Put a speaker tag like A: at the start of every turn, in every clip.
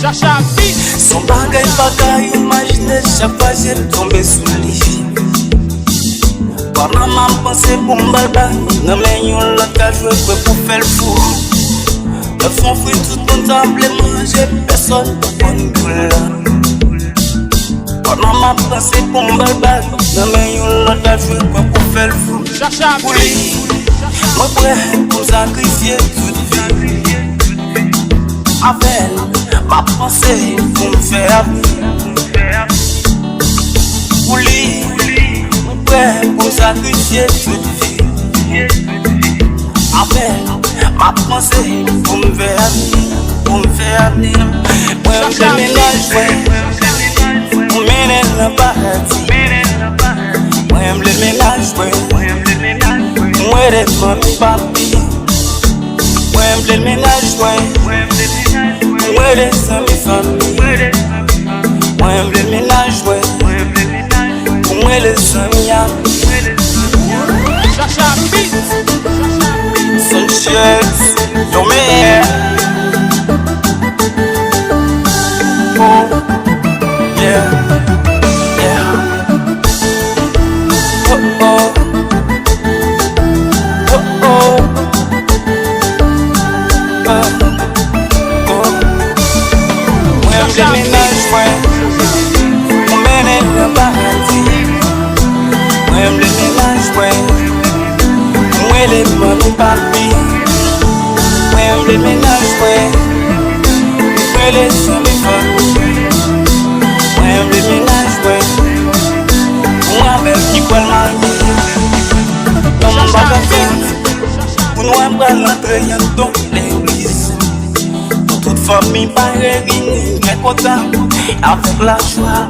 A: Chacha Beat.
B: Son bagay pas qu'à imaginer chaque fois j'ai tombé sous lit. Pendant ma pensée pour m'balba, non mais yon l'autre a joué pour faire le fou. Le fond fruit tout le monde semblait manger, personne pour une boule. Pendant ma pensée pour m'balba, non mais yon l'autre a joué pour faire le fou.
A: Chacha Beat.
B: Moi prêt pour sacrifier toute vie. Avec ma pensée pour me faire pour lui, moi prêt pour sacrifier toute vie. Avec ma pensée pour me faire venir. Moi je ménage, pour mener la paradis. Moi je ménage, moi les mamie papi. Moi je ménage, moi les amis famille. Moi je ménage, moi les amis amis.
A: Chacha Beat.
B: Sanchez, your man. Oh, yeah, yeah. Oh, oh, oh, oh, oh. Moi je ménage, on mène le paradis. Moi je ménage, moi les mamie papi. Moi je ménage, moi les amis famille. Moi je ménage, moi avec qui peut le marier. Dans mon bagatelle, pour nous embrasser l'entrée dans l'église. Pour toute famille pas réunie, mais content avec la joie.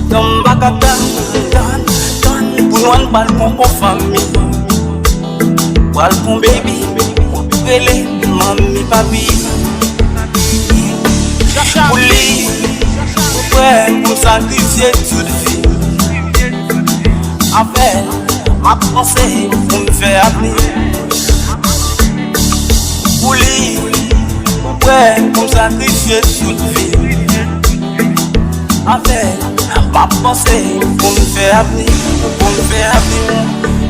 B: Dans mon bagatelle, pour nous embrasser pour famille. Pour ton baby, relais, mamie, papi. Pour lui, pour sacrifier toute vie. Avec ma pensée pour me faire appeler. Pour lui, pour sacrifier toute vie. Avec ma pensée pour me faire appeler.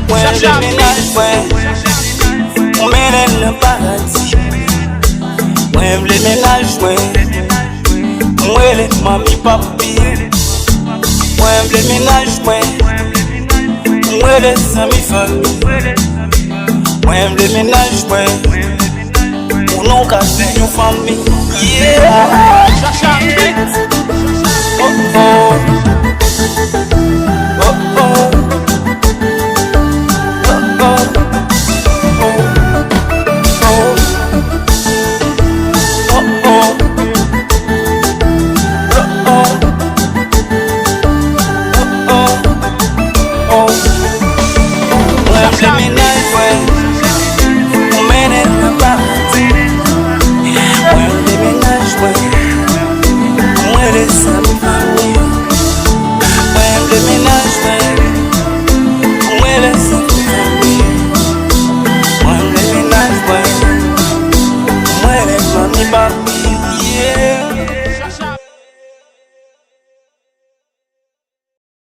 B: Moi je ménage, on mène le paradis. Moi je ménage, moi les mamie papi. Moi je ménage, moi les amis famille. Moi je ménage, pour nous casser une famille. Yeah.
A: Chacha Beat.
B: Oh oh. Oh oh. Yeah.